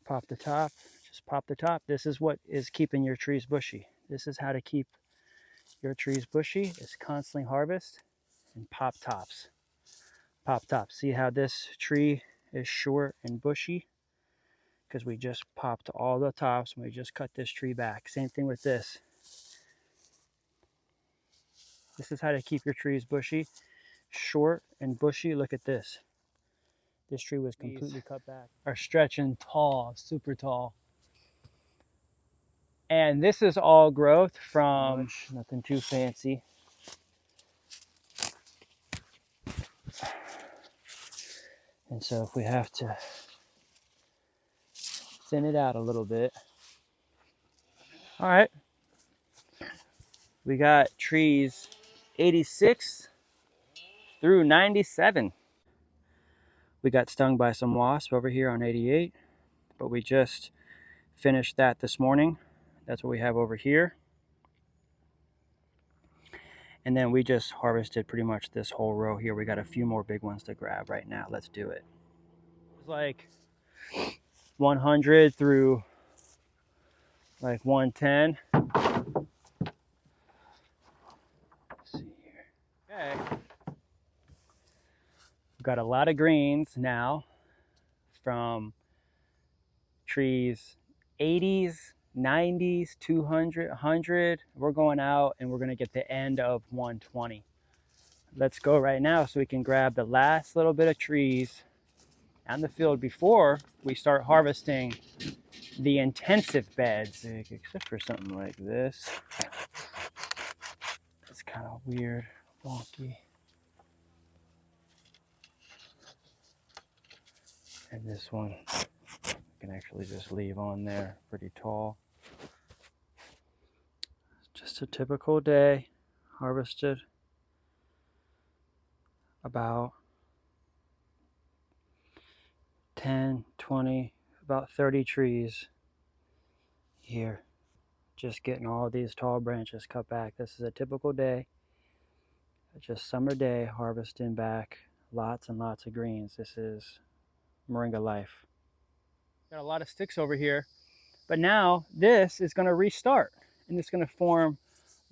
pop the top, just pop the top. This is what is keeping your trees bushy. This is how to keep your trees bushy, is constantly harvest and pop tops. Pop tops. See how this tree is short and bushy? Because we just popped all the tops and we just cut this tree back. Same thing with this. This is how to keep your trees bushy, short and bushy. Look at this. This tree was completely cut back. Are stretching tall, super tall. And this is all growth from nothing too fancy. And so if we have to thin it out a little bit. All right. We got trees 86 through 97. We got stung by some wasps over here on 88, but we just finished that this morning. That's what we have over here. And then we just harvested pretty much this whole row here. We got a few more big ones to grab right now. Let's do it. It's like 100 through like 110. Let's see here. Okay. We've got a lot of greens now from trees 80s, 90s, 200, 100. We're going out and we're going to get the end of 120. Let's go right now so we can grab the last little bit of trees on the field before we start harvesting the intensive beds, except for something like this. It's kind of weird, wonky. And this one I can actually just leave on there, pretty tall. Just a typical day. Harvested about 10, 20, about 30 trees here. Just getting all these tall branches cut back. This is a typical day. Just summer day, harvesting back lots and lots of greens. This is Moringa life. Got a lot of sticks over here, but now this is going to restart and it's going to form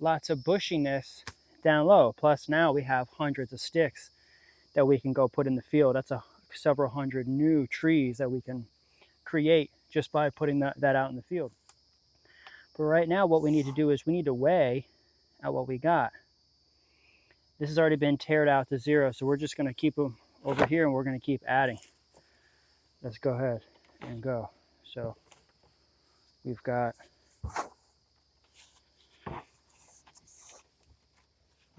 lots of bushiness down low. Plus now we have hundreds of sticks that we can go put in the field. That's several hundred new trees that we can create just by putting that out in the field. But right now what we need to do is we need to weigh at what we got. This has already been tared out to 0, so we're just going to keep them over here and we're going to keep adding. Let's go ahead and go. So we've got the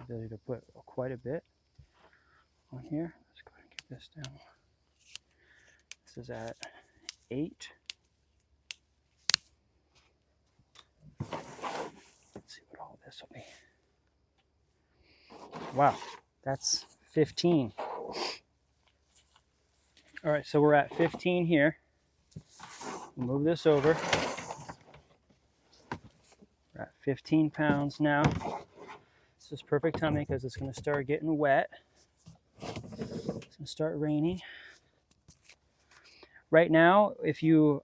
ability to put quite a bit on here. Let's go ahead and get this down. This is at 8. Let's see what all this will be. Wow, that's 15. All right, so we're at 15 here. We'll move this over. We're at 15 pounds now. This is perfect timing because it's going to start getting wet. It's going to start raining. Right now, if you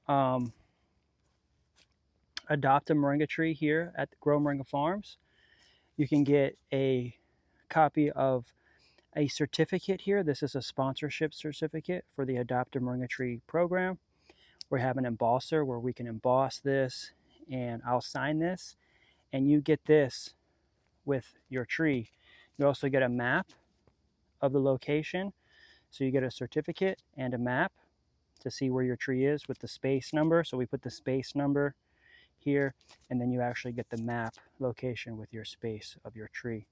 adopt a moringa tree here at the Grow Moringa Farms, you can get a copy of a certificate here. This is a sponsorship certificate for the Adopt a Moringa Tree program. We have an embosser where we can emboss this and I'll sign this and you get this with your tree. You also get a map of the location. So you get a certificate and a map to see where your tree is with the space number. So we put the space number here and then you actually get the map location with your space of your tree.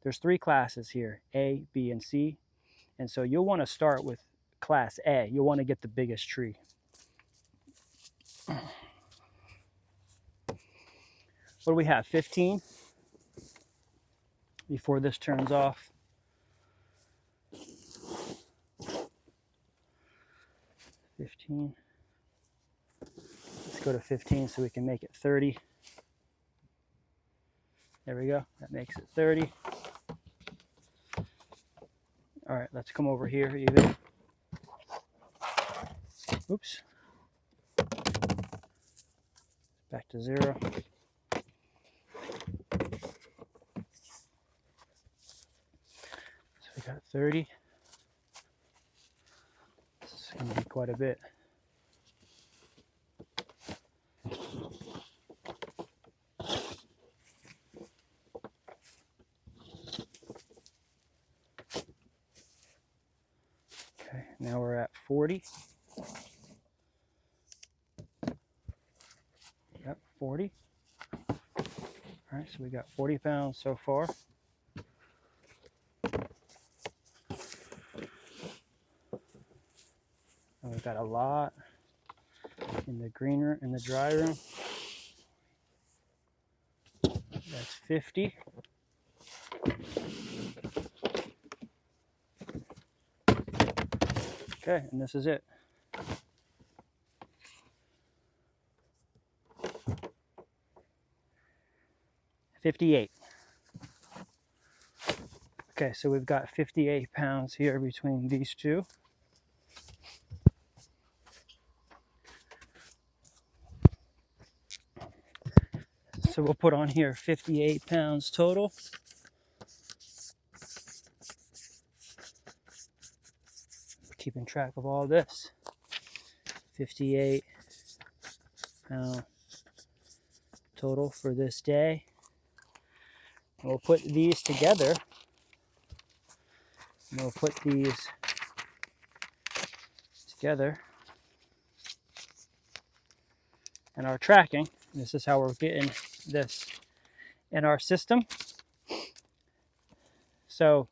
There's 3 classes here, A, B, and C. And so you'll want to start with class A. You'll want to get the biggest tree. What do we have, 15? Before this turns off. 15. Let's go to 15 so we can make it 30. There we go. That makes it 30. All right, let's come over here even. Oops. Back to 0. So we got 30. This is going to be quite a bit. Okay, now we're at 40. Yep, 40. All right, so we got 40 pounds so far. And we've got a lot in the green room, in the dry room. That's 50. Okay, and this is it. $58. Okay, so we've got 58 pounds here between these two. So we'll put on here 58 pounds total. Keeping track of all this. 58 pound total for this day. And we'll put these together. And we'll put these together in our tracking. This is how we're getting this in our system. So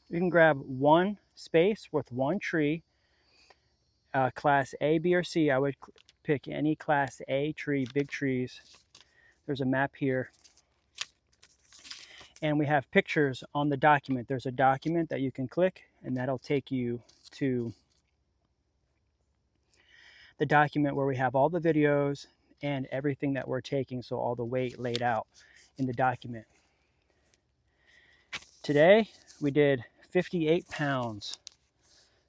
you can grab one space with one tree, class A, B, or C. I would pick any class A tree, big trees. There's a map here. And we have pictures on the document. There's a document that you can click, and that'll take you to the document where we have all the videos and everything that we're taking, so all the weight laid out in the document. Today, we did 58 pounds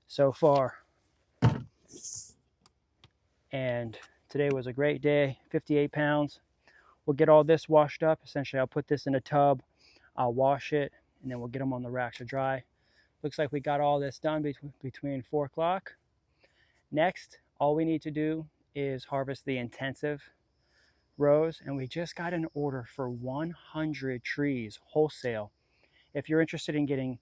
so far. And today was a great day, 58 pounds. We'll get all this washed up. Essentially, I'll put this in a tub, I'll wash it, and then we'll get them on the racks to dry. Looks like we got all this done between 4 o'clock. Next, all we need to do is harvest the intensive rows, and we just got an order for 100 trees wholesale. If you're interested in getting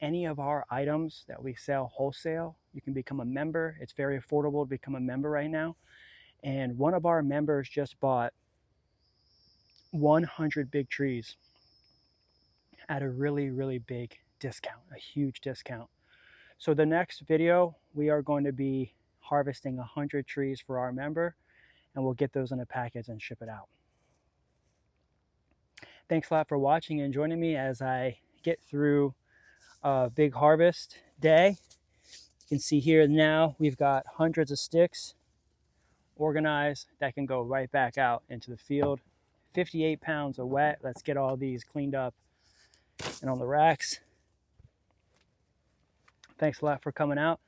any of our items that we sell wholesale, you can become a member. It's very affordable to become a member right now. And one of our members just bought 100 big trees at a really, really big discount, a huge discount. So the next video, we are going to be harvesting 100 trees for our member, and we'll get those in a package and ship it out. Thanks a lot for watching and joining me as I get through a big harvest day. You can see here now we've got hundreds of sticks organized that can go right back out into the field. 58 pounds of wet. Let's get all these cleaned up and on the racks. Thanks a lot for coming out.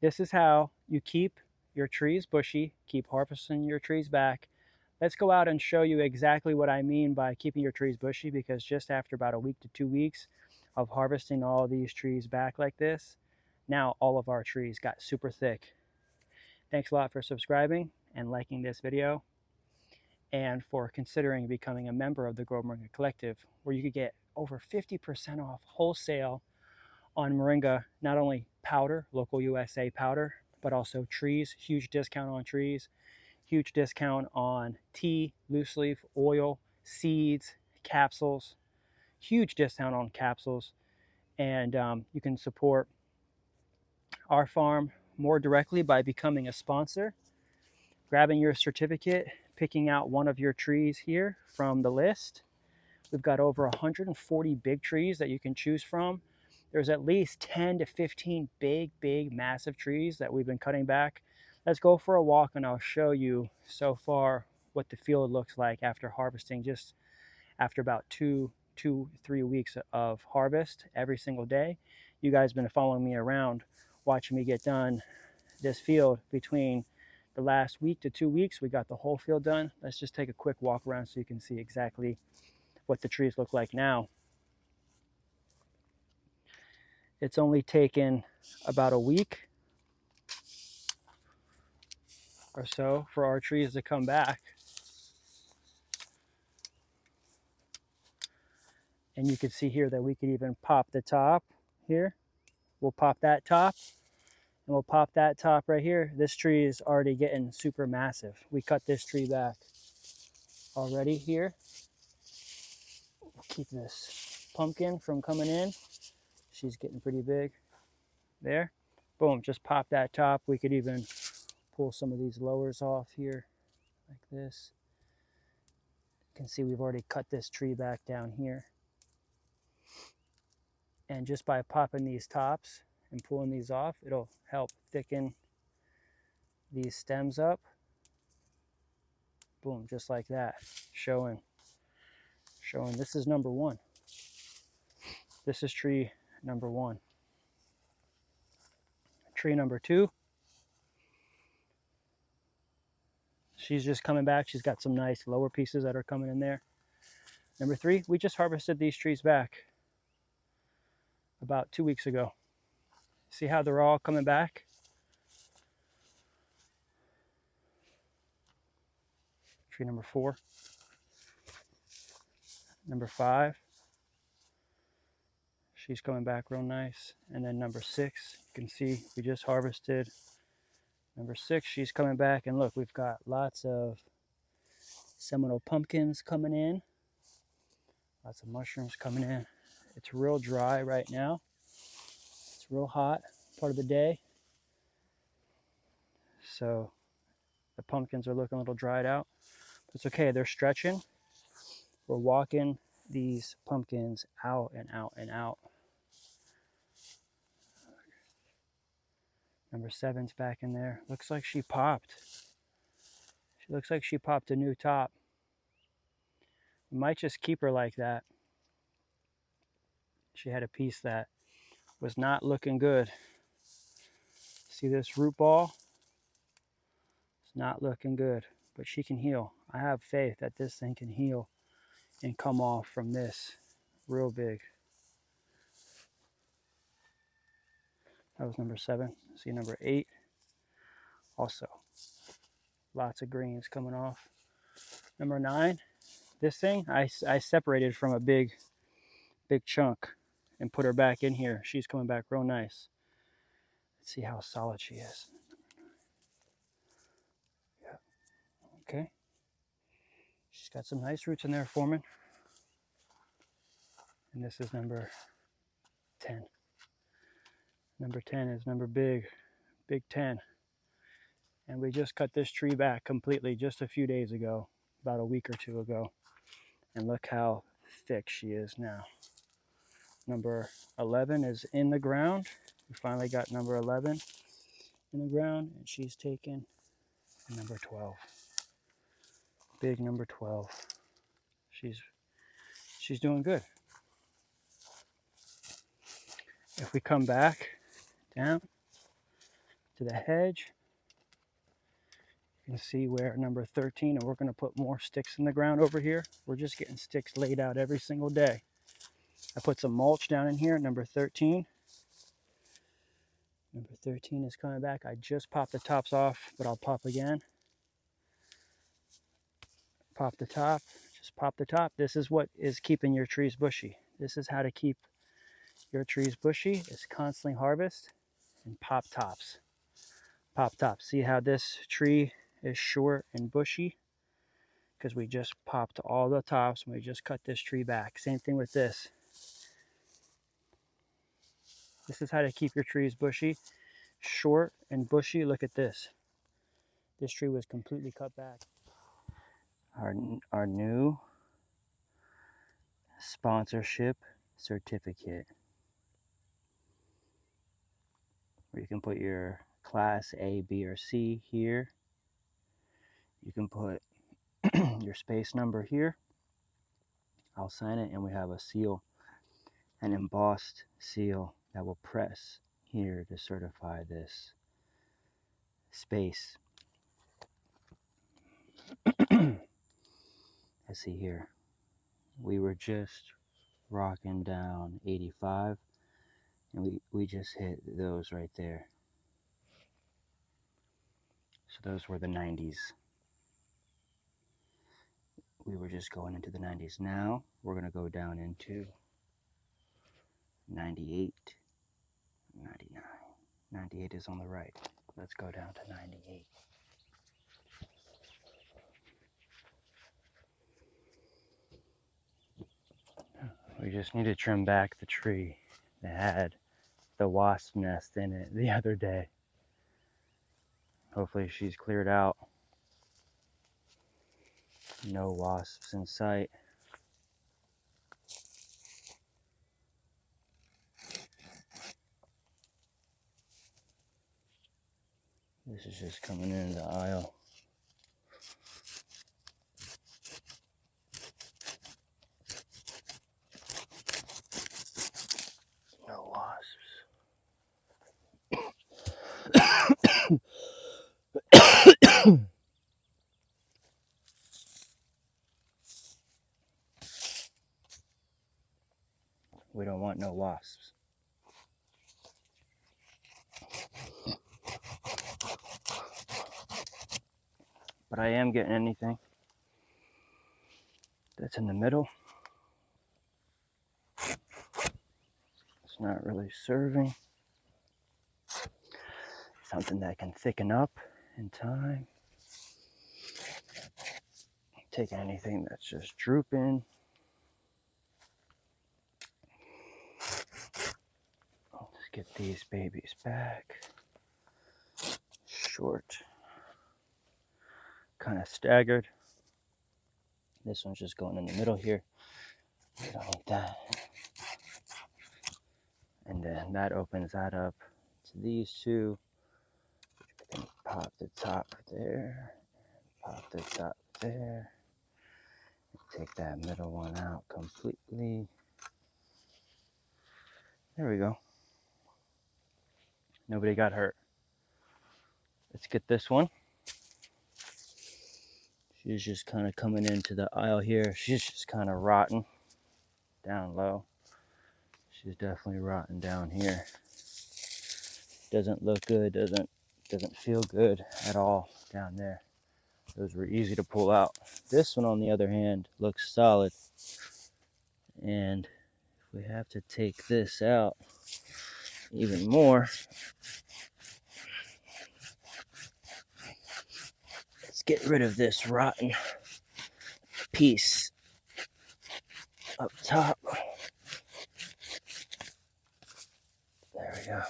This is how you keep your trees bushy, keep harvesting your trees back. Let's go out and show you exactly what I mean by keeping your trees bushy, because just after about a week to 2 weeks of harvesting all these trees back like this, now all of our trees got super thick. Thanks a lot for subscribing and liking this video, and for considering becoming a member of the Grow Moringa Collective, where you could get over 50% off wholesale on moringa, not only powder, local USA powder, but also trees. Huge discount on trees, huge discount on tea, loose leaf, oil, seeds, capsules, huge discount on capsules. And you can support our farm more directly by becoming a sponsor, grabbing your certificate, picking out one of your trees here from the list. We've got over 140 big trees that you can choose from. There's at least 10 to 15 big, massive trees that we've been cutting back. Let's go for a walk and I'll show you so far what the field looks like after harvesting, just after about 3 weeks of harvest every single day. You guys have been following me around, watching me get done this field between the last week to 2 weeks, we got the whole field done. Let's just take a quick walk around so you can see exactly what the trees look like now. It's only taken about a week or so for our trees to come back. And you can see here that we could even pop the top here. We'll pop that top and we'll pop that top right here. This tree is already getting super massive. We cut this tree back already here. We'll keep this pumpkin from coming in. She's getting pretty big there. Boom, just pop that top. We could even pull some of these lowers off here like this. You can see we've already cut this tree back down here. And just by popping these tops and pulling these off, it'll help thicken these stems up. Boom, just like that. Showing this is number one. This is tree number one. Tree number two, she's just coming back. She's got some nice lower pieces that are coming in there. Number three, we just harvested these trees back about 2 weeks ago. See how they're all coming back? Tree number four. Number five, she's coming back real nice. And then number six, you can see we just harvested number six. She's coming back, and look, we've got lots of Seminole pumpkins coming in, lots of mushrooms coming in. It's real dry right now. It's real hot part of the day, so the pumpkins are looking a little dried out. It's okay, they're stretching. We're walking these pumpkins out and out and out. Number seven's back in there. Looks like she popped. She looks like she popped a new top. We might just keep her like that. She had a piece that was not looking good. See this root ball? It's not looking good, but she can heal. I have faith that this thing can heal and come off from this real big. That was number seven. See number eight. Also, lots of greens coming off. Number nine, this thing, I separated from a big chunk and put her back in here. She's coming back real nice. Let's see how solid she is. Yeah. Okay. She's got some nice roots in there forming. And this is number 10. Number 10 is number big 10. And we just cut this tree back completely just a few days ago, about a week or two ago. And look how thick she is now. Number 11 is in the ground. We finally got number 11 in the ground, and she's taken number 12. Big number 12. She's doing good. If we come back down to the hedge, you can see where number 13, and we're going to put more sticks in the ground over here. We're just getting sticks laid out every single day. I put some mulch down in here, number 13. Number 13 is coming back. I just popped the tops off, but I'll pop again. Pop the top, just pop the top. This is what is keeping your trees bushy. This is how to keep your trees bushy, is constantly harvest and pop tops. Pop tops. See how this tree is short and bushy? Because we just popped all the tops and we just cut this tree back. Same thing with this. This is how to keep your trees bushy, short and bushy. Look at this. This tree was completely cut back. Our new sponsorship certificate, where you can put your class A, B, or C here. You can put your space number here. I'll sign it, and we have a seal, an embossed seal that will press here to certify this space. I see here, we were just rocking down 85, and we just hit those right there. So those were the 90s. We were just going into the 90s. Now we're going to go down into 98, 99. 98 is on the right. Let's go down to 98. We just need to trim back the tree that had the wasp nest in it the other day. Hopefully she's cleared out. No wasps in sight. This is just coming into the aisle. No wasps. We don't want no wasps. But I am getting anything that's in the middle. It's not really serving. Something that can thicken up in time. Taking anything that's just drooping. Let's get these babies back. Short. Kind of staggered. This one's just going in the middle here. We don't need that. And then that opens that up to these two. We can pop the top there. Pop the top there. Take that middle one out completely. There we go. Nobody got hurt. Let's get this one. She's just kind of coming into the aisle here. She's just kind of rotting down low. She's definitely rotting down here. Doesn't look good, doesn't feel good at all down there. Those were easy to pull out. This one, on the other hand, looks solid. And if we have to take this out even more, let's get rid of this rotten piece up top. There we go.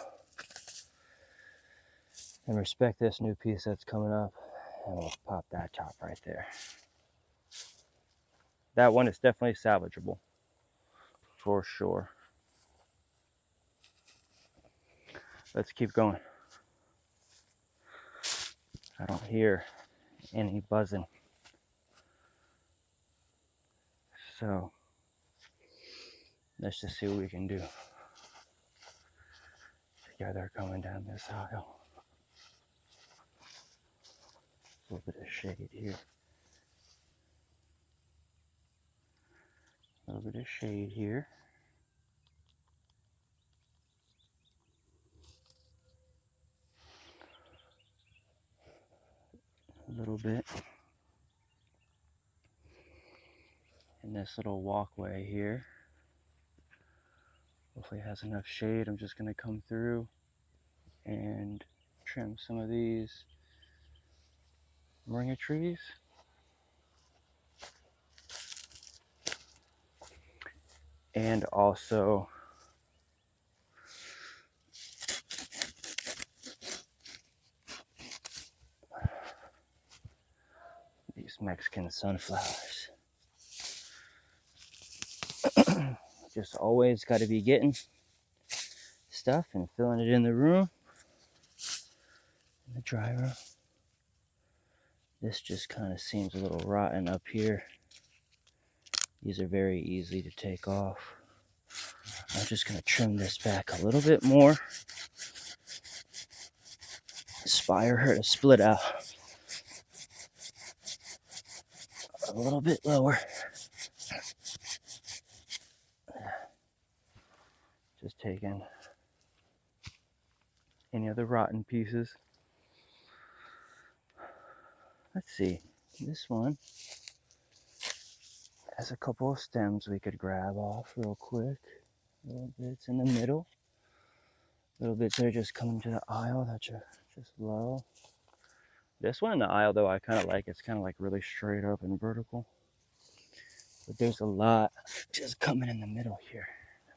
And respect this new piece that's coming up, and we'll pop that top right there. That one is definitely salvageable, for sure. Let's keep going. I don't hear any buzzing. So let's just see what we can do together going down this aisle. A little bit of shade here. A little bit of shade here. A little bit. And this little walkway here. Hopefully it has enough shade. I'm just going to come through and trim some of these moringa trees. And also these Mexican sunflowers. Just always got to be getting stuff and filling it in the room, in the dry room. This just kind of seems a little rotten up here. These are very easy to take off. I'm just going to trim this back a little bit more. Inspire her to split out. a little bit lower. Just taking any of the rotten pieces. Let's see, this one has a couple of stems we could grab off real quick. Little bits in the middle. Little bits that are just coming to the aisle that are just low. This one in the aisle though, I kind of like. It's kind of like really straight up and vertical. But there's a lot just coming in the middle here.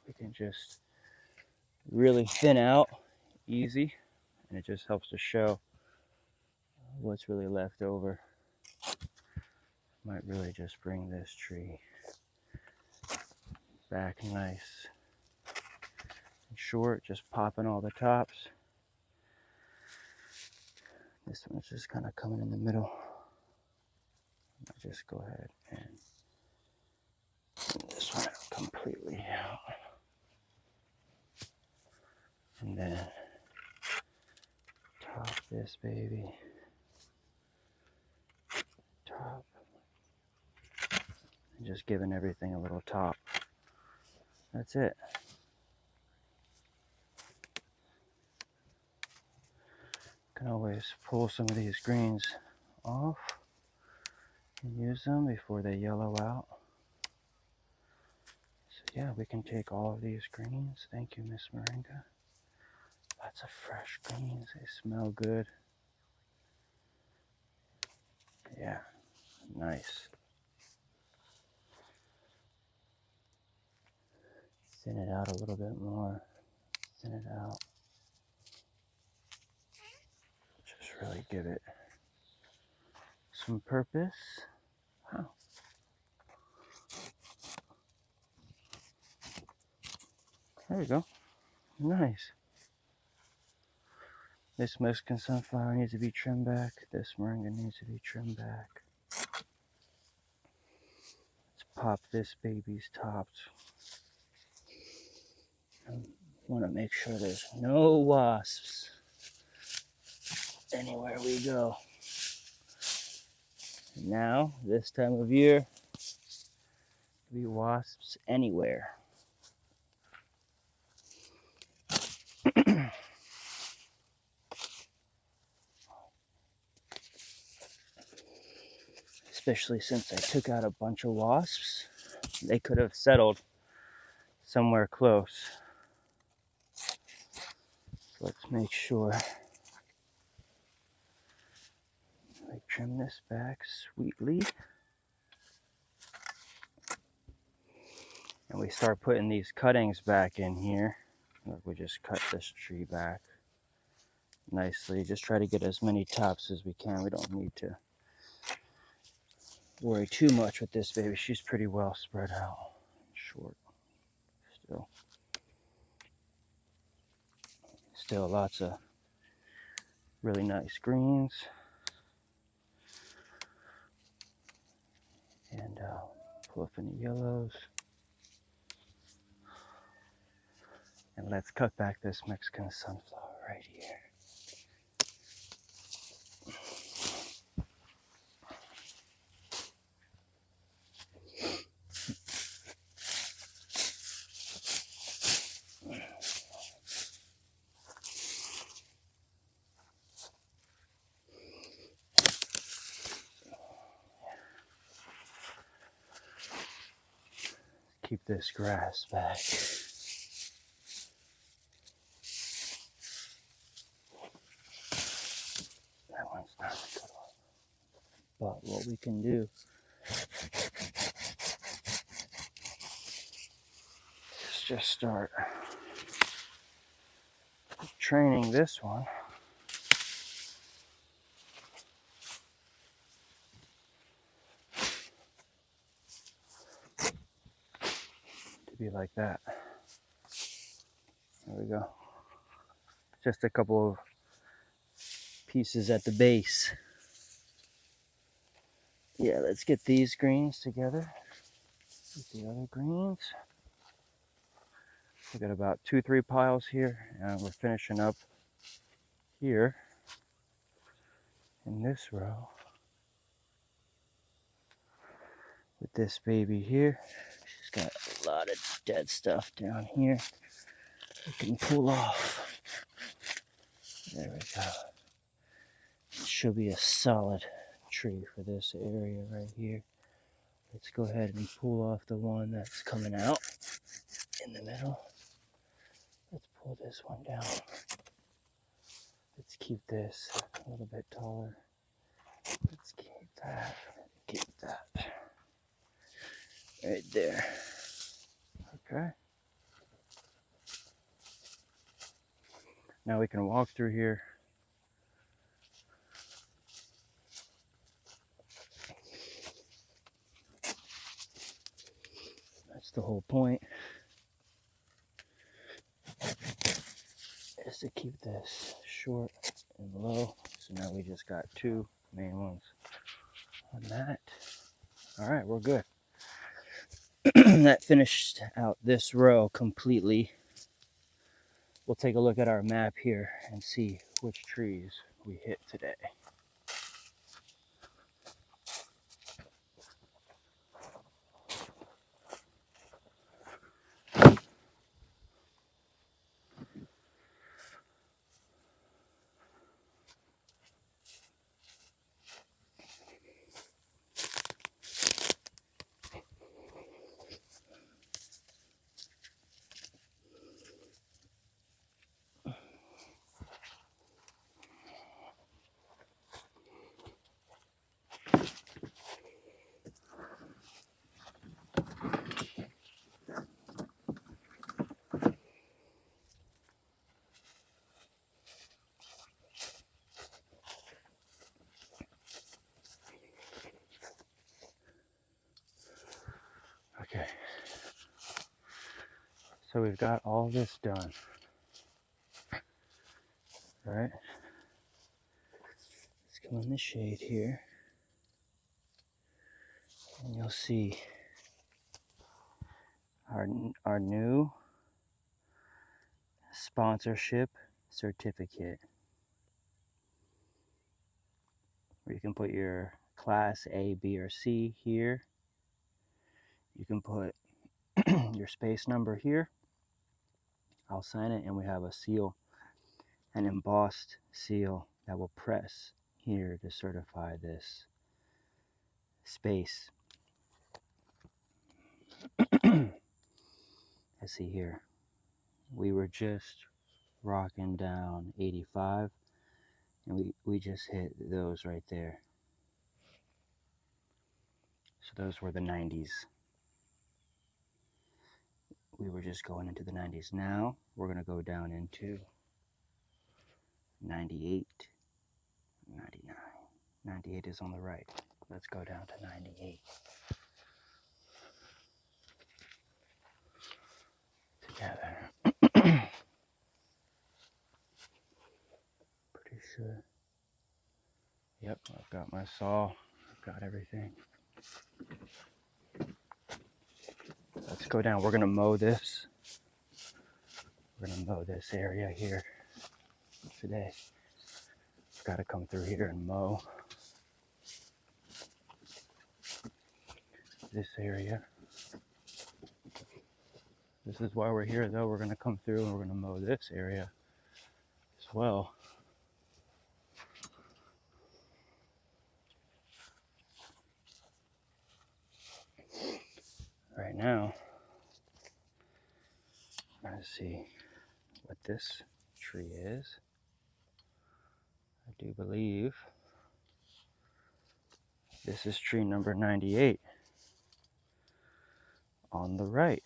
We can just really thin out easy, and it just helps to show what's really left over. Might really just bring this tree back nice and short, just popping all the tops. This one's just kind of coming in the middle. I'll just go ahead and thin this one out completely out. And then top this baby. Top. And just giving everything a little top. That's it. Can always pull some of these greens off and use them before they yellow out. So yeah, we can take all of these greens. Thank you, Miss Moringa. Lots of fresh greens. They smell good. Yeah, nice. Thin it out a little bit more. Thin it out. Just really give it some purpose. Wow. There you go. Nice. This Mexican sunflower needs to be trimmed back. This moringa needs to be trimmed back. Let's pop this baby's tops. I want to make sure there's no wasps anywhere we go. Now, this time of year, be wasps anywhere. Especially since I took out a bunch of wasps. They could have settled somewhere close. Let's make sure I trim this back sweetly. And we start putting these cuttings back in here. Look, we just cut this tree back nicely. Just try to get as many tops as we can. We don't need to worry too much with this baby. She's pretty well spread out. Short. Still lots of really nice greens. And pull up any yellows. And let's cut back this Mexican sunflower right here. Keep this grass back. That one's not a good one. But what we can do is just start training this one to be like that. There we go. Just a couple of pieces at the base. Yeah, let's get these greens together with the other greens. We got about 2-3 piles here, and we're finishing up here in this row. with this baby here. She's got a lot of dead stuff down here. We can pull off. There we go. It should be a solid tree for this area right here. Let's go ahead and pull off the one that's coming out in the middle. Let's pull this one down. Let's keep this a little bit taller. Let's keep that. Keep that. Right there. Okay. Now we can walk through here. That's the whole point. Is to keep this short and low. So now we just got two main ones on that. All right, we're good. That finished out this row completely. We'll take a look at our map here and see which trees we hit today. Okay, so we've got all this done, right? Let's come in the shade here, and you'll see our new sponsorship certificate, where you can put your class A, B, or C here. You can put your space number here. I'll sign it, and we have a seal, an embossed seal that will press here to certify this space. Let's see here. We were just rocking down 85, and we just hit those right there. So those were the 90s. We were just going into the 90s. Now we're going to go down into 98, 99. 98 is on the right. Let's go down to 98. Together. Pretty sure. Yep, I've got my saw. I've got everything. Let's go down. We're going to mow this. We're going to mow this area here today. I've got to come through here and mow this area. This is why we're here, though. We're going to come through and we're going to mow this area as well. Right now, I'm going to see what this tree is. I do believe this is tree number 98 on the right.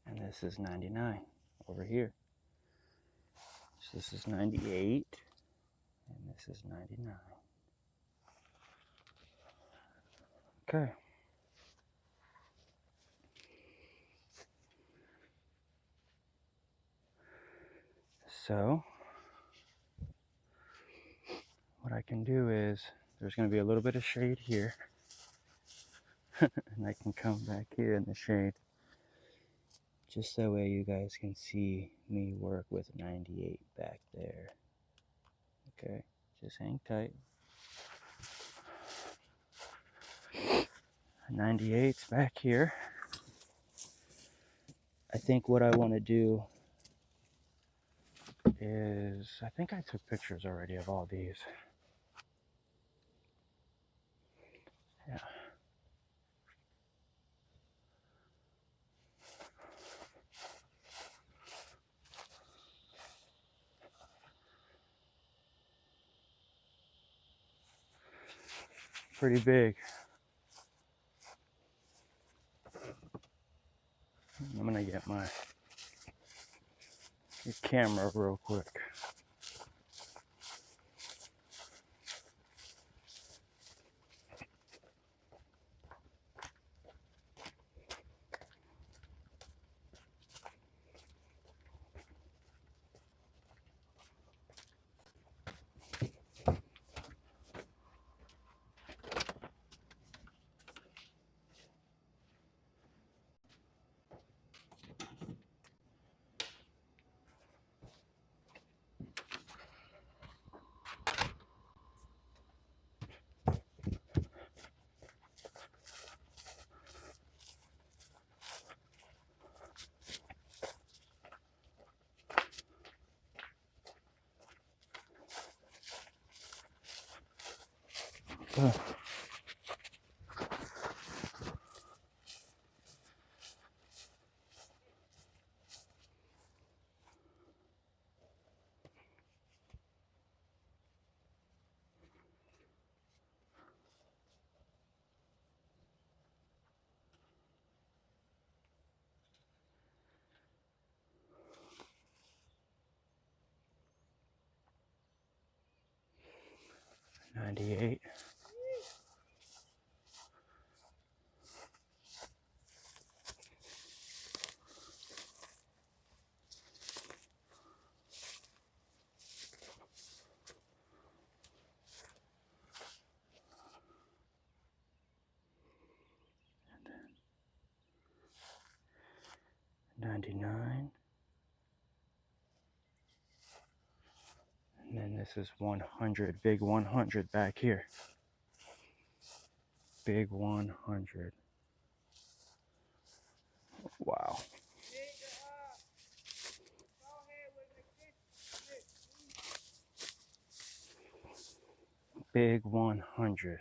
And this is 99 over here. So this is 98 and this is 99. Okay. So what I can do is, there's going to be a little bit of shade here. And I can come back here in the shade. Just that way you guys can see me work with 98 back there. Okay, just hang tight. 98's back here. I think what I want to do is, I think I took pictures already of all these. Yeah. Pretty big. I'm gonna get my camera real quick. Uh, 98. And then 99. And then this is 100, big 100 back here. Big 100. Wow. Big 100.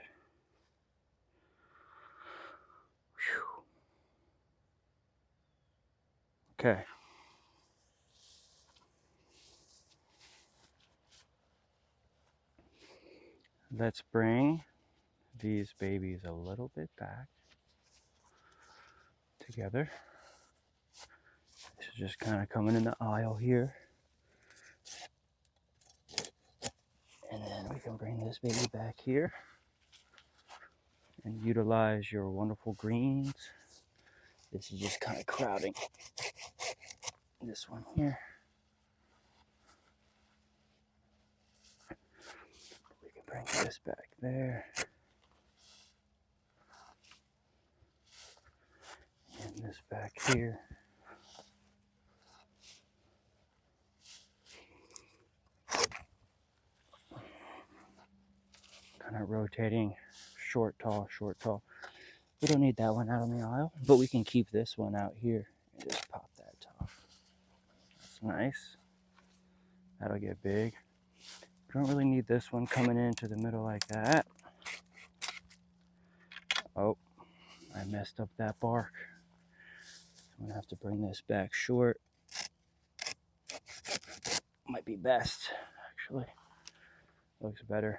Whew. Okay. Let's bring these babies a little bit back together. This is just kind of coming in the aisle here. And then we can bring this baby back here and utilize your wonderful greens. This is just kind of crowding this one here. We can bring this back there. And this back here. Kind of rotating short, tall, short, tall. We don't need that one out on the aisle, but we can keep this one out here and just pop that top. That's nice. That'll get big. We don't really need this one coming into the middle like that. Oh, I messed up that bark. I'm gonna have to bring this back short. Might be best, actually. Looks better.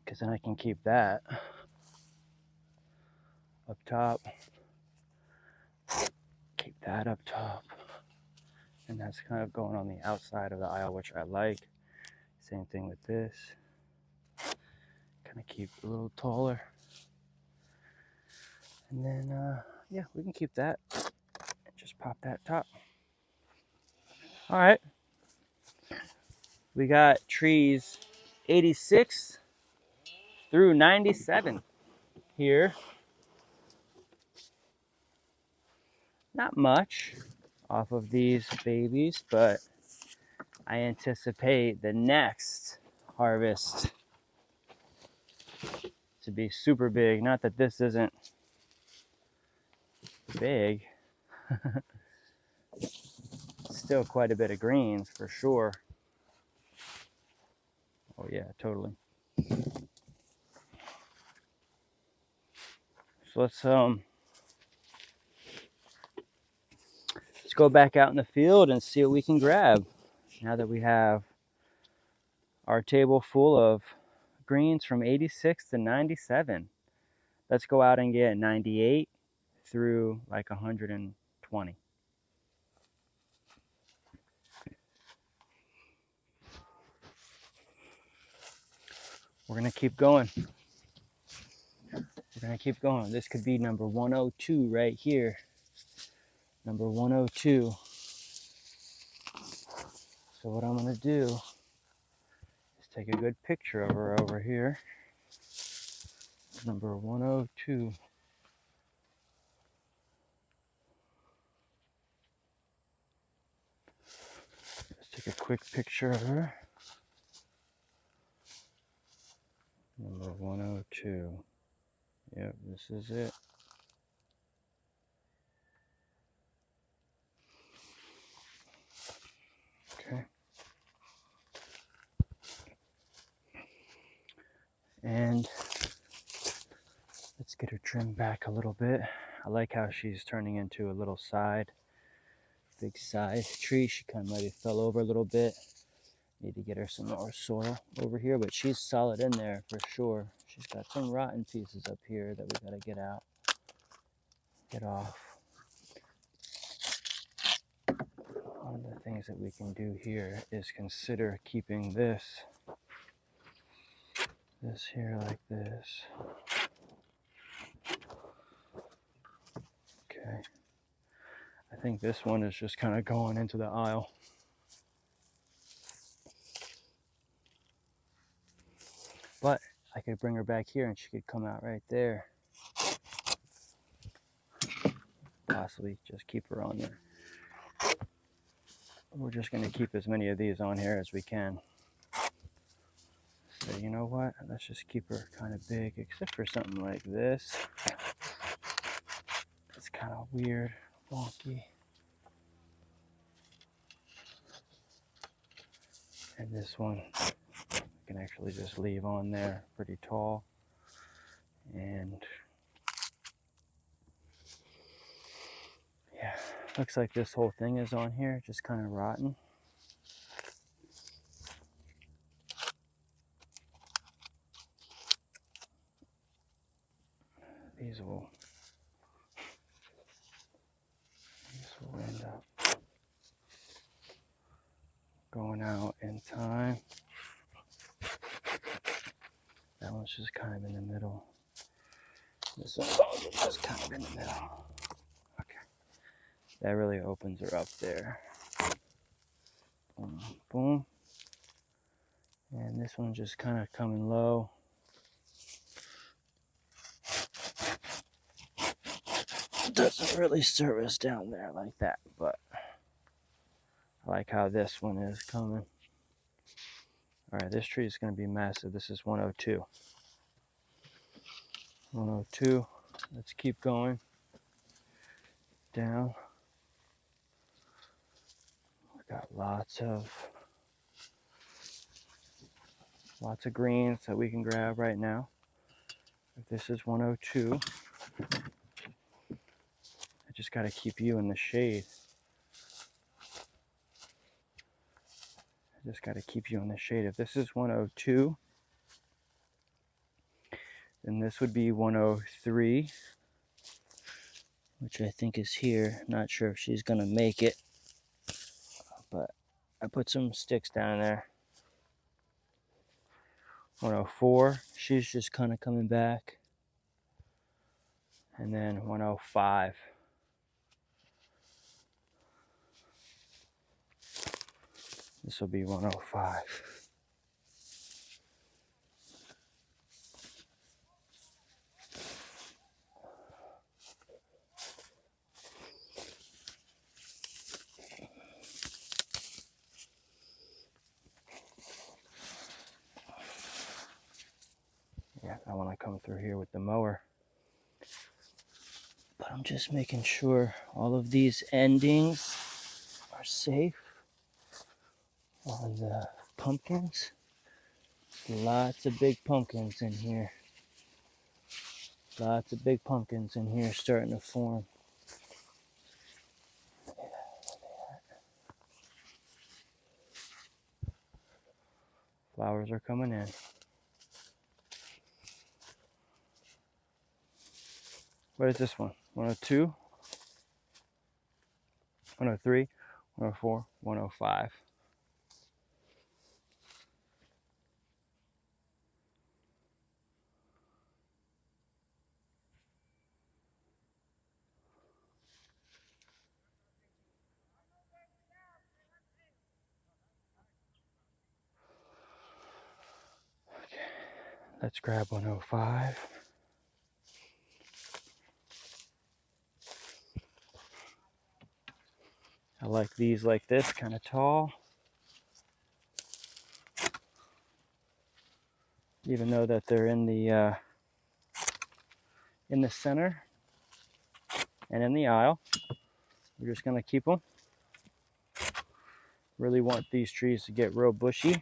Because then I can keep that up top. Keep that up top. And that's kind of going on the outside of the aisle, which I like. Same thing with this. Kind of keep it a little taller. And then, yeah, we can keep that and just pop that top. All right. We got trees 86 through 97 here. Not much off of these babies, but I anticipate the next harvest to be super big. Not that this isn't big. Still quite a bit of greens for sure. Oh yeah, totally. So let's go back out in the field and see what we can grab. Now that we have our table full of greens from 86 to 97. Let's go out and get 98 through like 120. We're gonna keep going. We're gonna keep going. This could be number 102 right here. Number 102. So what I'm gonna do is take a good picture of her over here. Number 102. Let's take a quick picture of her. Number 102. Yep, this is it. Okay. And let's get her trimmed back a little bit. I like how she's turning into a little big side tree. She kind of might have fell over a little bit. Need to get her some more soil over here, but she's solid in there for sure. She's got some rotten pieces up here that we gotta get off. One of the things that we can do here is consider keeping this here like this. Okay. I think this one is just kind of going into the aisle. But I could bring her back here and she could come out right there. Possibly just keep her on there. We're just going to keep as many of these on here as we can. So you know what? Let's just keep her kind of big, except for something like this. It's kind of weird, wonky. And this one I can actually just leave on there, pretty tall. And yeah, looks like this whole thing is on here, just kind of rotten. These will end up going out in time. That one's just kind of in the middle. This one's also just kind of in the middle. Okay. That really opens her up there. Boom, boom. And this one's just kind of coming low. Doesn't really service down there like that, but I like how this one is coming. All right, this tree is going to be massive. This is 102. 102. Let's keep going down. We've got lots of greens that we can grab right now. If this is 102, I just got to keep you in the shade. I just got to keep you in the shade. If this is 102, then this would be 103, which I think is here. Not sure if she's going to make it, but I put some sticks down there. 104, she's just kind of coming back. And then 105. This will be 105. I want to come through here with the mower. But I'm just making sure all of these endings are safe on the pumpkins. Lots of big pumpkins in here. Lots of big pumpkins in here starting to form. Flowers are coming in. What is this one? 102, 103, 104, 105. Let's grab 105. I like these like this, kind of tall. Even though that they're in the center and in the aisle, we're just gonna keep them. Really want these trees to get real bushy,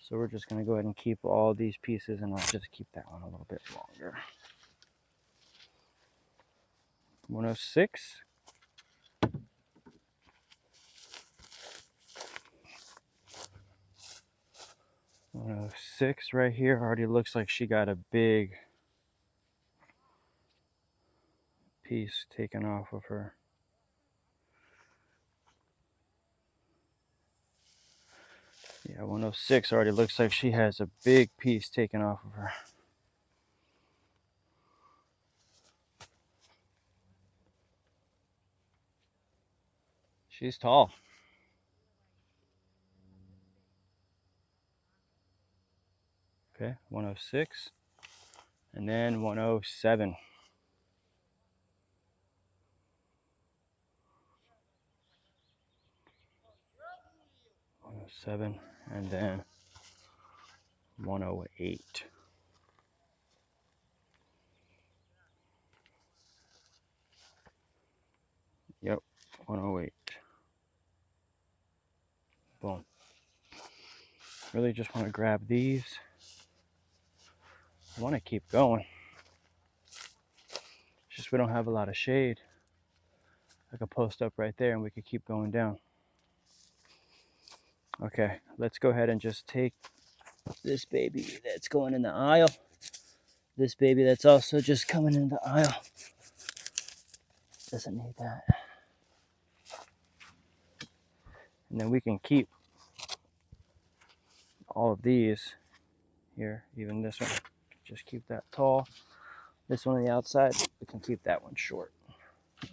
so we're just gonna go ahead and keep all these pieces, and I'll just keep that one a little bit longer. 106. 106 right here already looks like she got a big piece taken off of her. Yeah, 106 already looks like she has a big piece taken off of her. She's tall. Okay, 106. And then 107. 107, and then 108. Yep, 108. Boom. Really just want to grab these. I want to keep going. It's just we don't have a lot of shade. I could post up right there and we could keep going down. Okay, let's go ahead and just take this baby that's going in the aisle. This baby that's also just coming in the aisle. Doesn't need that. And then we can keep all of these here, even this one. Just keep that tall. This one on the outside, we can keep that one short.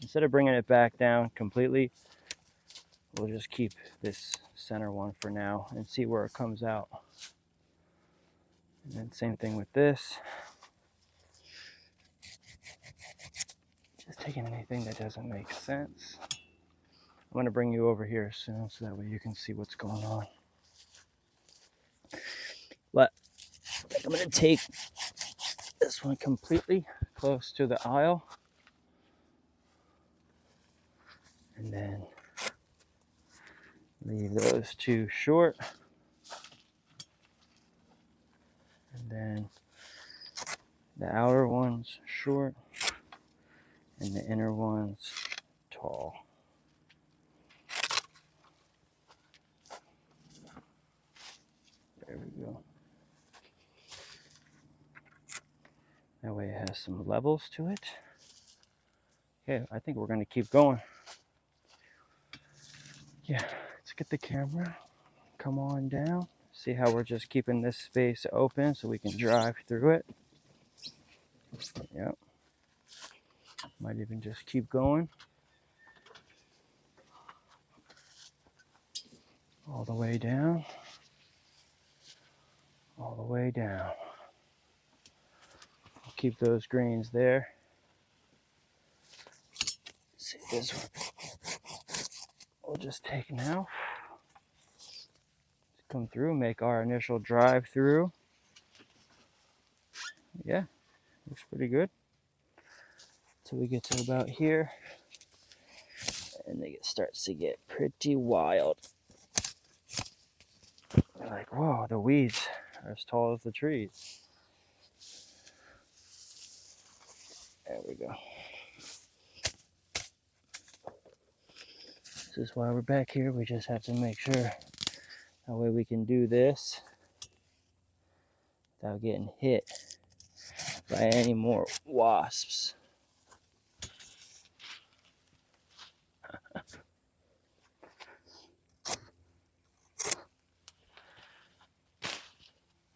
Instead of bringing it back down completely, we'll just keep this center one for now and see where it comes out. And then same thing with this. Just taking anything that doesn't make sense. I'm going to bring you over here soon so that way you can see what's going on. But I think I'm going to take this one completely close to the aisle. And then leave those two short. And then the outer ones short. And the inner ones tall. There we go. That way it has some levels to it. Okay, I think we're going to keep going. Yeah, let's get the camera. Come on down. See how we're just keeping this space open so we can drive through it. Yep. Might even just keep going. All the way down. All the way down. Keep those greens there. Let's see this one. We'll just take now. Come through, make our initial drive through. Yeah, looks pretty good. Till we get to about here, and it starts to get pretty wild. Like, whoa, the weeds are as tall as the trees. There we go. This is why we're back here. We just have to make sure that way we can do this without getting hit by any more wasps.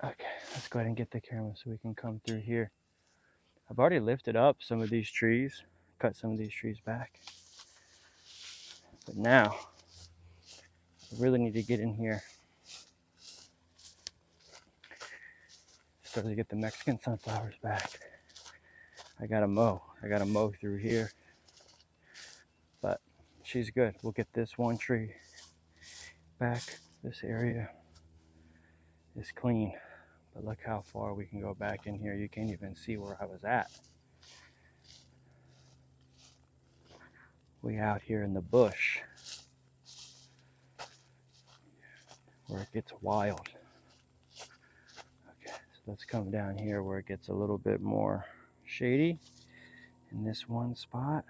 Okay, let's go ahead and get the camera so we can come through here. I've already lifted up some of these trees, cut some of these trees back. But now, I really need to get in here. Start to get the Mexican sunflowers back. I gotta mow through here. But she's good. We'll get this one tree back. This area is clean. But look how far we can go back in here. You can't even see where I was at. We out here in the bush where it gets wild. Okay, so let's come down here where it gets a little bit more shady in this one spot.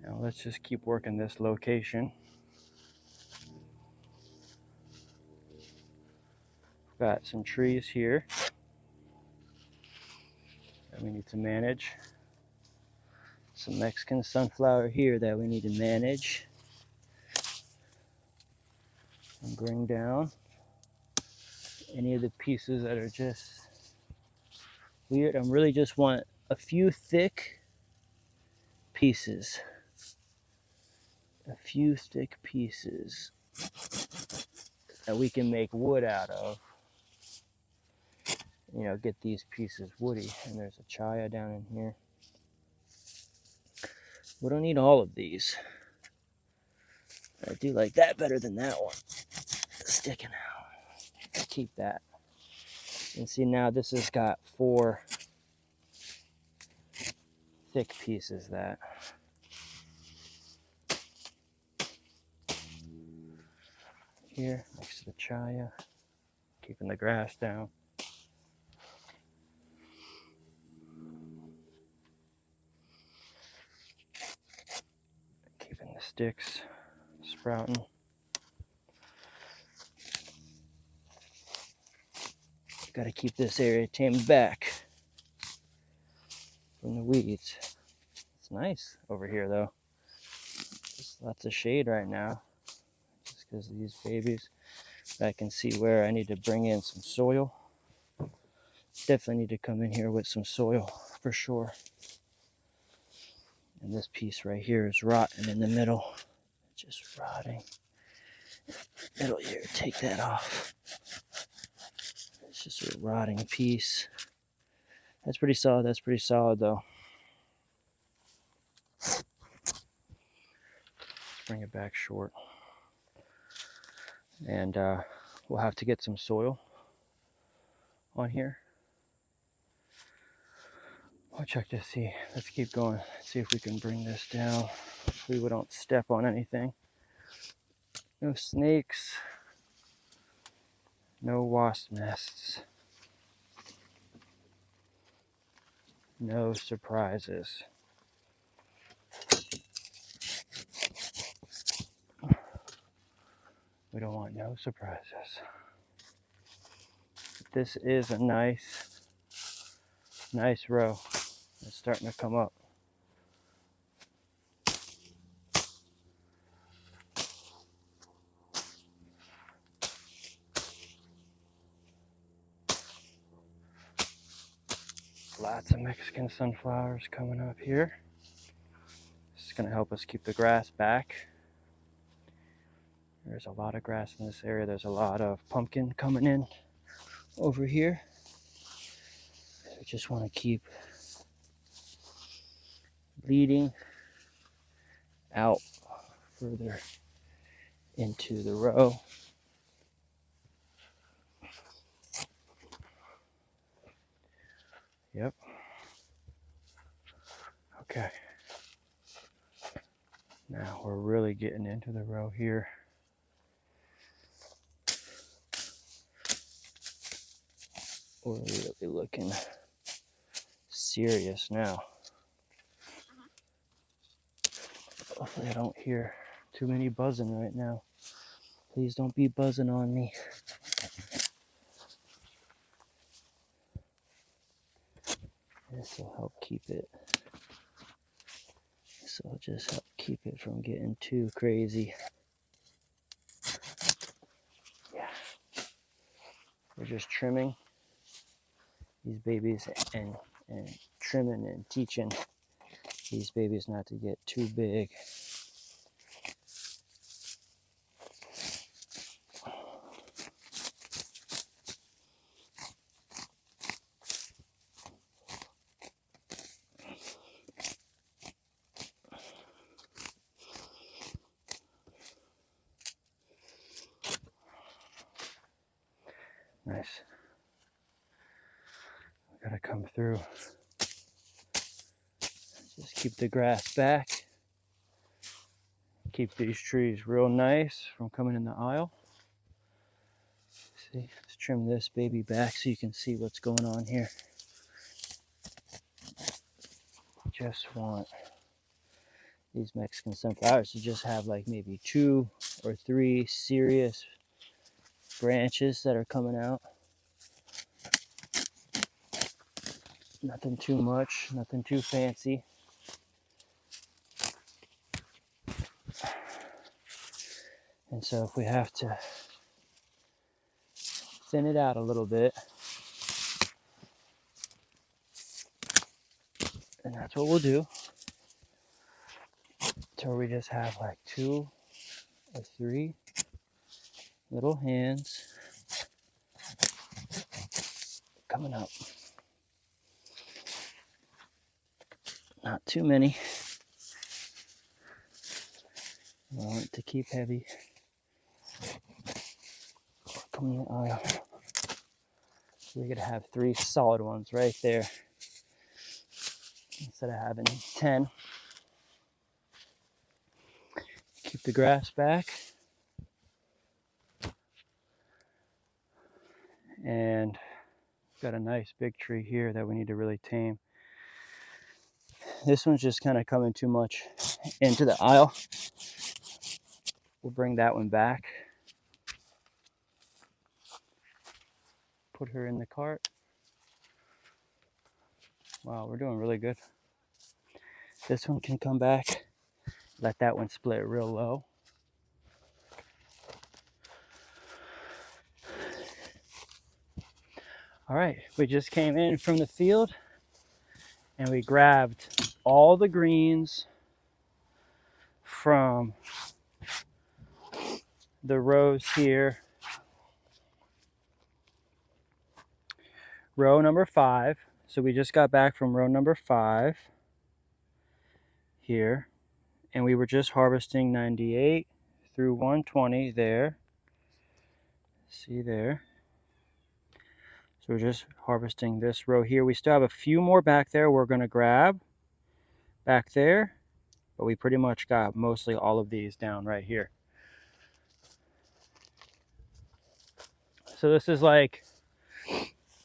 Now let's just keep working this location. Got some trees here that we need to manage. Some Mexican sunflower here that we need to manage and bring down. Any of the pieces that are just weird. I really just want a few thick pieces. A few thick pieces that we can make wood out of. You know, get these pieces woody. And there's a chaya down in here. We don't need all of these. I do like that better than that one. Sticking out. Keep that. And see, now this has got 4 thick pieces that here next to the chaya, keeping the grass down. Keeping the sticks sprouting. Got to keep this area tamed back from the weeds. It's nice over here though. There's lots of shade right now just because of these babies. But I can see where I need to bring in some soil. Definitely need to come in here with some soil for sure. And this piece right here is rotten in the middle. Just rotting. Middle here, take that off. It's just a rotting piece. That's pretty solid. That's pretty solid though. Bring it back short. And we'll have to get some soil on here. I'll check to see. Let's keep going. See if we can bring this down. Hopefully we don't step on anything. No snakes. No wasp nests. No surprises. We don't want no surprises. This is a nice row. It's starting to come up. Lots of Mexican sunflowers coming up here. This is going to help us keep the grass back. There's a lot of grass in this area. There's a lot of pumpkin coming in over here. I just want to keep leading out further into the row. Yep. Okay. Now we're really getting into the row here. We're really looking serious now. Hopefully I don't hear too many buzzing right now. Please don't be buzzing on me. This will help keep it. This will just help keep it from getting too crazy. Yeah. We're just trimming these babies and trimming and teaching these babies not to get too big. Nice. We gotta come through. Just keep the grass back. Keep these trees real nice from coming in the aisle. See, let's trim this baby back so you can see what's going on here. Just want these Mexican sunflowers to just have like maybe 2 or 3 serious branches that are coming out. Nothing too much, nothing too fancy. And so if we have to thin it out a little bit, and that's what we'll do, till we just have like 2 or 3 little hands coming up. Not too many. I want it to keep heavy. Come in the aisle. We're gonna have 3 solid ones right there instead of having 10. Keep the grass back. And got a nice big tree here that we need to really tame. This one's just kind of coming too much into the aisle. We'll bring that one back. Put her in the cart. Wow, we're doing really good. This one can come back. Let that one split real low. All right, we just came in from the field and we grabbed all the greens from the rows here. Row number 5. So we just got back from row number 5 here, and we were just harvesting 98 through 120 there. See there. So we're just harvesting this row here. We still have a few more back there we're going to grab back there, but we pretty much got mostly all of these down right here. So this is like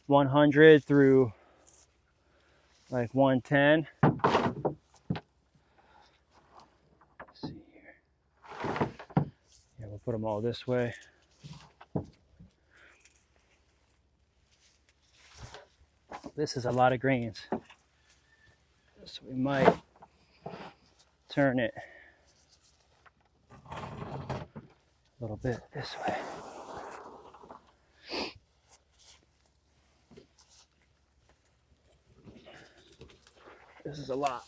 100 through like 110. Let's see here. Yeah, we'll put them all this way. This is a lot of greens, so we might turn it a little bit this way. This is a lot,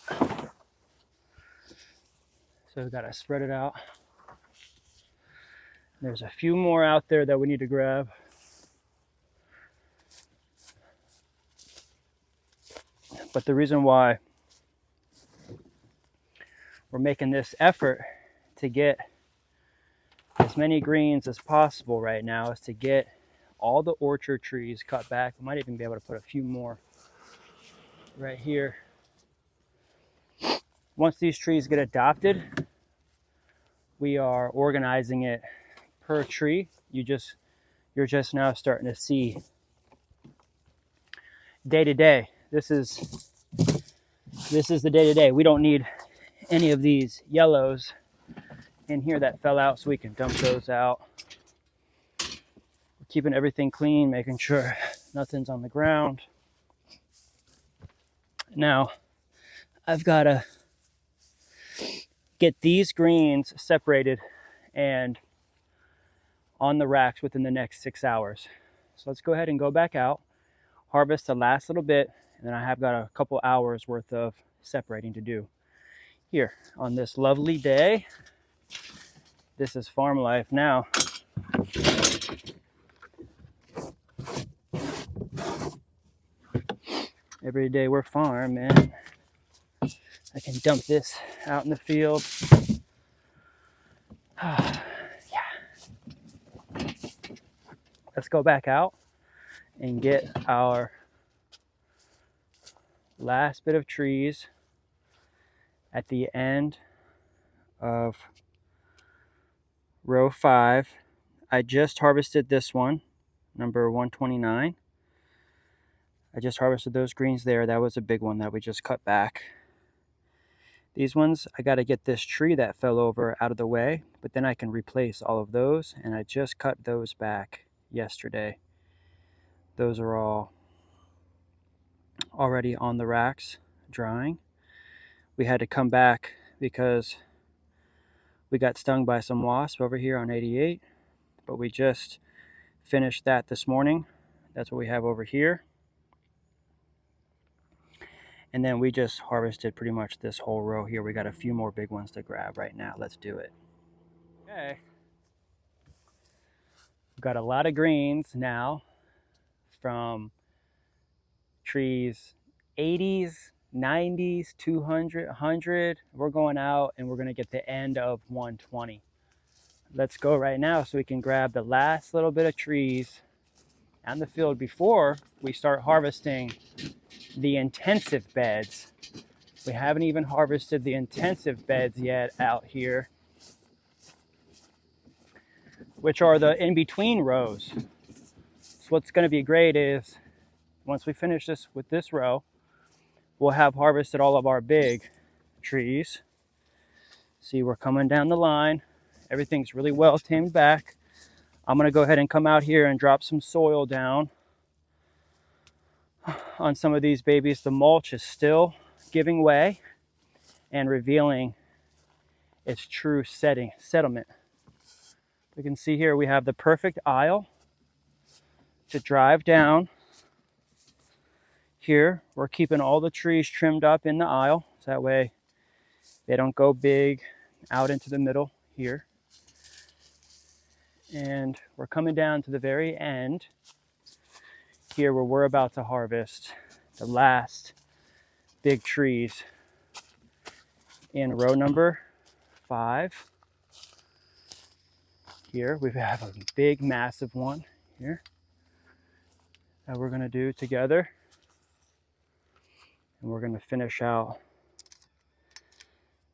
so we've got to spread it out. There's a few more out there that we need to grab. But the reason why we're making this effort to get as many greens as possible right now is to get all the orchard trees cut back. We might even be able to put a few more right here. Once these trees get adopted, we are organizing it per tree. You're just now starting to see day to day. This is the day to day. We don't need any of these yellows in here that fell out, so we can dump those out. We're keeping everything clean, making sure nothing's on the ground. Now, I've got to get these greens separated and on the racks within the next 6 hours. So let's go ahead and go back out, harvest the last little bit, and then I have got a couple hours worth of separating to do. Here, on this lovely day, this is farm life now. Every day we're farming. I can dump this out in the field. Yeah. Let's go back out and get our last bit of trees at the end of row 5. I just harvested this one, number 129. I just harvested those greens there. That was a big one that we just cut back. These ones, I got to get this tree that fell over out of the way, but then I can replace all of those, and I just cut those back yesterday. Those are all already on the racks drying. We had to come back because we got stung by some wasps over here on 88, but we just finished that this morning. That's what we have over here. And then we just harvested pretty much this whole row here. We got a few more big ones to grab right now. Let's do it. Okay. We've got a lot of greens now from trees 80s, 90s, 200, 100. We're going out and we're going to get the end of 120. Let's go right now so we can grab the last little bit of trees on the field before we start harvesting the intensive beds. We haven't even harvested the intensive beds yet out here, which are the in-between rows. So what's going to be great is once we finish this with this row, we'll have harvested all of our big trees. See, we're coming down the line. Everything's really well tamed back. I'm going to go ahead and come out here and drop some soil down on some of these babies. The mulch is still giving way and revealing its true settlement. You can see here we have the perfect aisle to drive down. Here we're keeping all the trees trimmed up in the aisle, so that way they don't go big out into the middle here. And we're coming down to the very end here where we're about to harvest the last big trees in row number 5. Here we have a big massive one here that we're going to do together, and we're going to finish out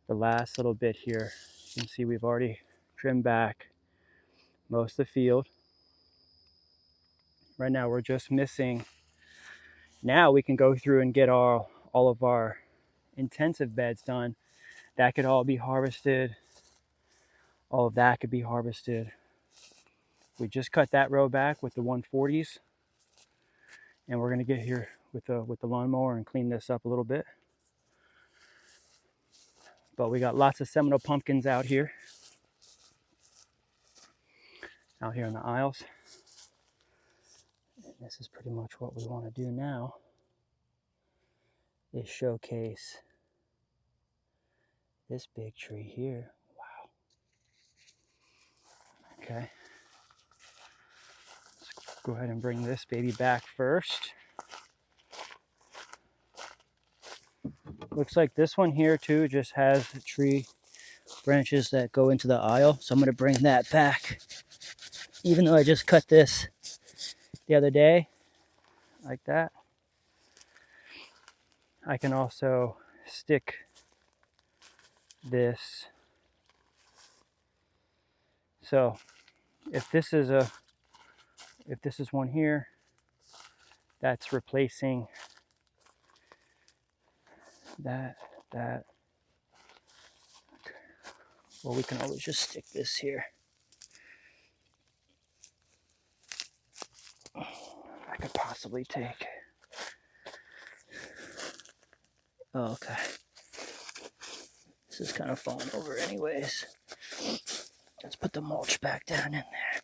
the last little bit here. You can see we've already trimmed back most of the field. Right now we're just missing. Now we can go through and get all of our intensive beds done. That could all be harvested. All of that could be harvested. We just cut that row back with the 140s, and we're going to get here with the lawnmower and clean this up a little bit. But we got lots of Seminole pumpkins out here in the aisles. And this is pretty much what we want to do now, is showcase this big tree here. Wow. Okay. Let's go ahead and bring this baby back first. Looks like this one here too just has the tree branches that go into the aisle. So I'm going to bring that back. Even though I just cut this the other day, like that. I can also stick this. So if this is one here, that's replacing that. Well, we can always just stick this here. I could possibly take. Oh, okay. This is kind of falling over anyways. Let's put the mulch back down in there.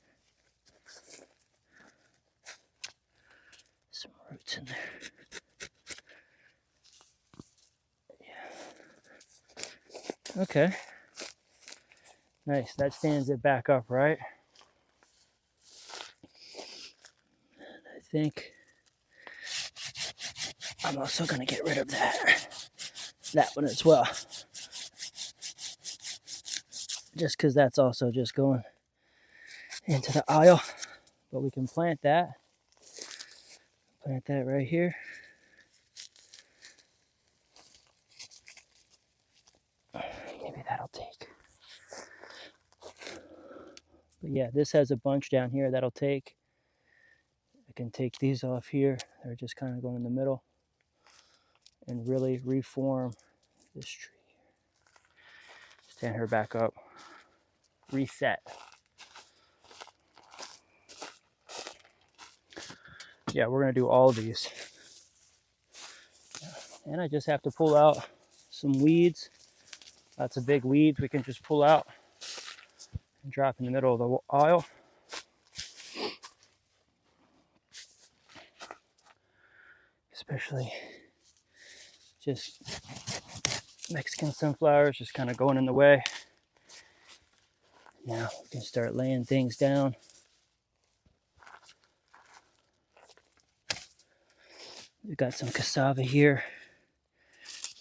Some roots in there. Yeah. Okay. Nice. That stands it back up, right? I think I'm also going to get rid of that one as well. Just because that's also just going into the aisle. But we can plant that. Plant that right here. Maybe that'll take. But yeah, this has a bunch down here that'll take. I can take these off here. They're just kind of going in the middle and really reform this tree. Stand her back up. Reset. Yeah, we're going to do all of these. And I just have to pull out some weeds. That's a big weed we can just pull out and drop in the middle of the aisle. Especially just Mexican sunflowers just kind of going in the way. Now we can start laying things down. We've got some cassava here.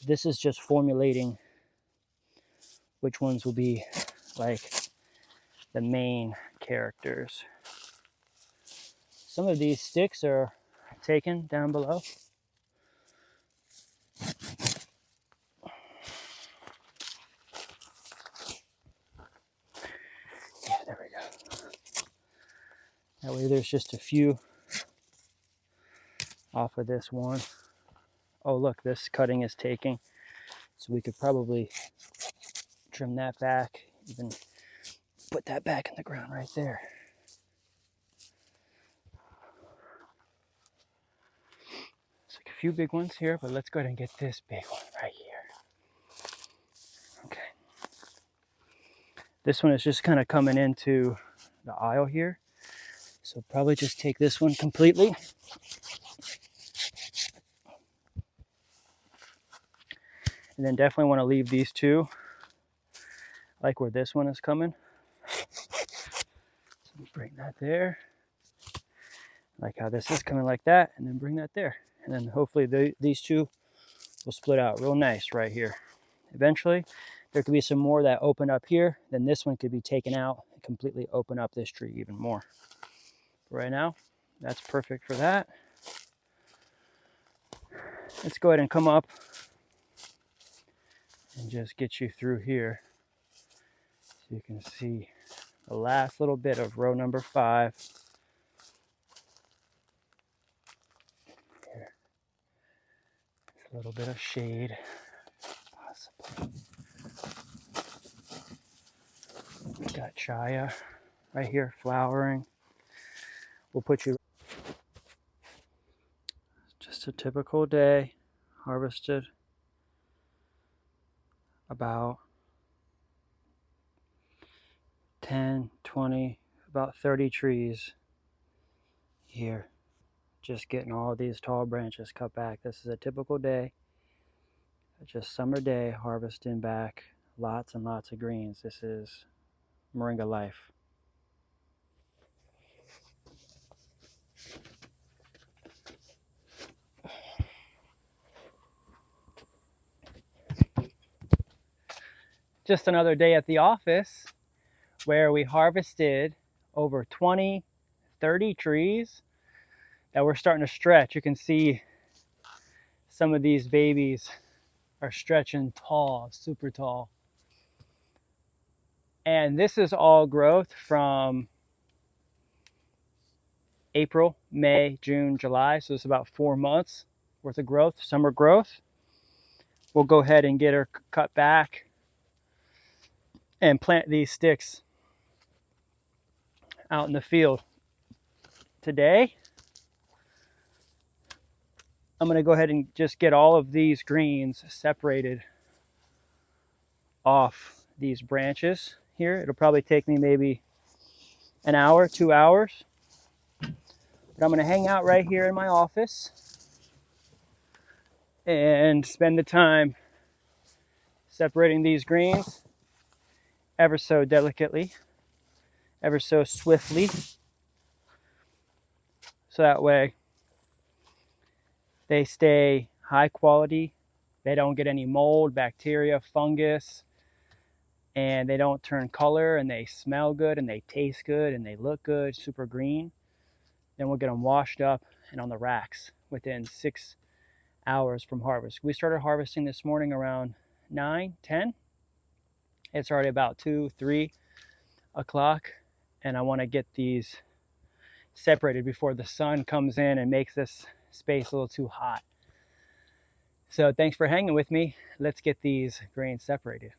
This is just formulating which ones will be like the main characters. Some of these sticks are taken down below. Yeah, there we go. That way there's just a few off of this one. Oh, look, this cutting is taking. So we could probably trim that back, even put that back in the ground right there. It's like a few big ones here, but let's go ahead and get this big one right here. Okay. This one is just kind of coming into the aisle here. So probably just take this one completely. And then definitely want to leave these two, like where this one is coming. So bring that there. Like how this is coming like that, and then bring that there. And then hopefully these two will split out real nice right here. Eventually, there could be some more that open up here. Then this one could be taken out and completely open up this tree even more. But right now, that's perfect for that. Let's go ahead and come up and just get you through here so you can see the last little bit of row number 5. Here. A little bit of shade, possibly. We've got Chaya right here flowering. We'll put you. Just a typical day. Harvested about 10, 20, about 30 trees here. Just getting all these tall branches cut back. This is a typical day. Just summer day, harvesting back lots and lots of greens. This is Moringa life. Just another day at the office where we harvested over 20, 30 trees that were starting to stretch. You can see Some of these babies are stretching tall, super tall. And this is all growth from April, May, June, July. So it's about 4 months worth of growth, summer growth. We'll go ahead and get her cut back and plant these sticks out in the field. Today, I'm going to go ahead and just get all of these greens separated off these branches here. It'll probably take me maybe an hour, 2 hours. But I'm going to hang out right here in my office and spend the time separating these greens ever so delicately, ever so swiftly, so that way they stay high quality, they don't get any mold, bacteria, fungus, and they don't turn color, and they smell good, and they taste good, and they look good, super green. Then we'll get them washed up and on the racks within 6 hours from harvest. We started harvesting this morning around 9, 10. It's already about 2, 3 o'clock, and I want to get these separated before the sun comes in and makes this space a little too hot. So thanks for hanging with me. Let's get these grains separated.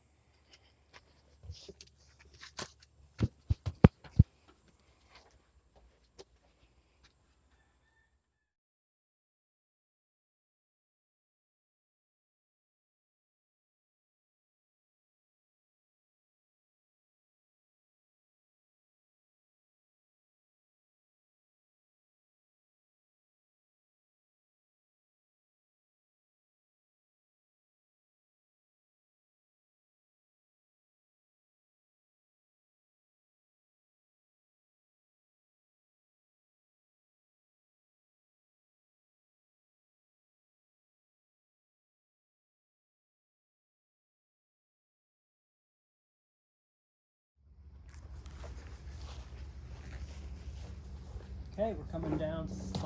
Okay, we're coming down to the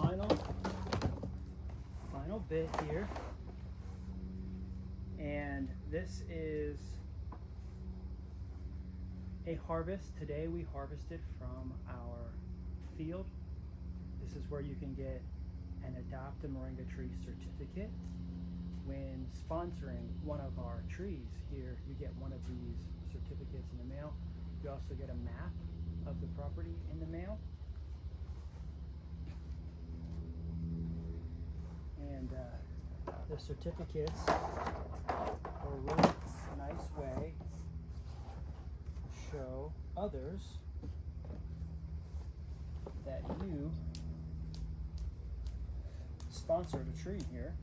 final bit here. And this is a harvest. Today we harvested from our field. This is where you can get an Adopt a Moringa Tree certificate. When sponsoring one of our trees here, you get one of these certificates in the mail. You also get a map of the property in the mail. And the certificates are a really nice way to show others that you sponsored a tree here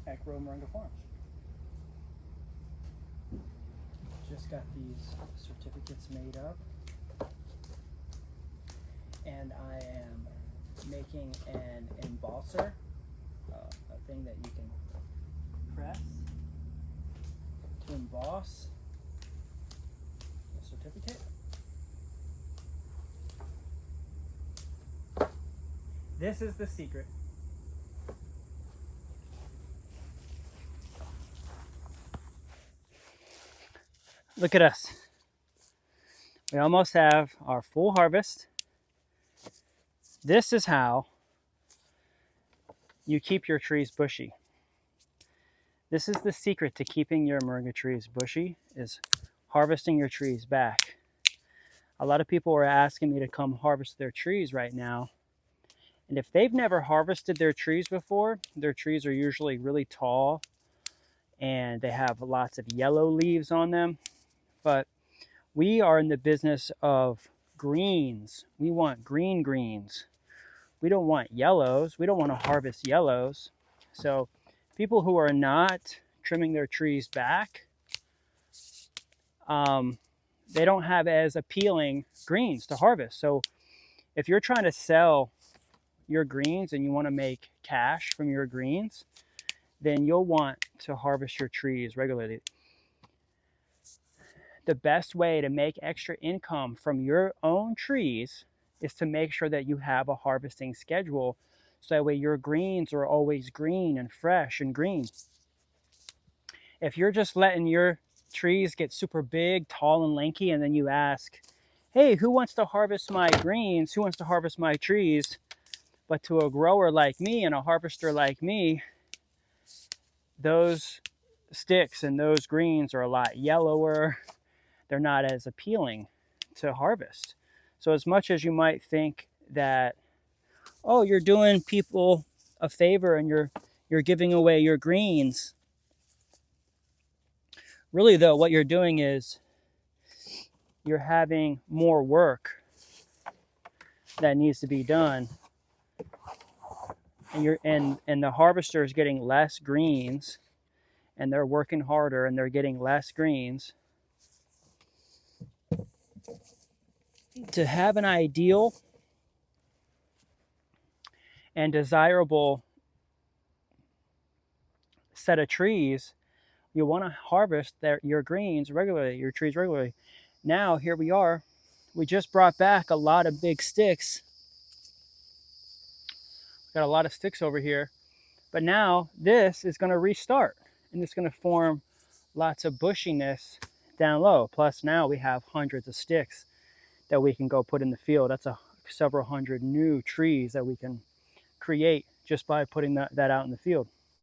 at Grow Moringa Farms. Just got these certificates made up, and I am making an embosser, a thing that you can press to emboss the certificate. This is the secret. Look at us. We almost have our full harvest. This is how you keep your trees bushy. This is the secret to keeping your moringa trees bushy, is harvesting your trees back. A lot of people are asking me to come harvest their trees right now. And if they've never harvested their trees before, their trees are usually really tall and they have lots of yellow leaves on them. But we are in the business of greens. We want green greens. We don't want yellows. We don't want to harvest yellows. So people who are not trimming their trees back, they don't have as appealing greens to harvest. So if you're trying to sell your greens and you want to make cash from your greens, then you'll want to harvest your trees regularly. The best way to make extra income from your own trees is to make sure that you have a harvesting schedule So that way your greens are always green and fresh and green. If you're just letting your trees get super big, tall, and lanky, and then you ask, hey, who wants to harvest my greens? Who wants to harvest my trees? But to a grower like me and a harvester like me, those sticks and those greens are a lot yellower. They're not as appealing to harvest. So as much as you might think that, oh, you're doing people a favor and you're giving away your greens, really though, what you're doing is you're having more work that needs to be done, and the harvester is getting less greens, and they're working harder and they're getting less greens. To have an ideal and desirable set of trees, you want to harvest your greens regularly, your trees regularly. Now here we are, we just brought back a lot of big sticks. Got a lot of sticks over here, but now this is going to restart and it's going to form lots of bushiness down low. Plus now we have hundreds of sticks that we can go put in the field. That's several hundred new trees that we can create just by putting that out in the field.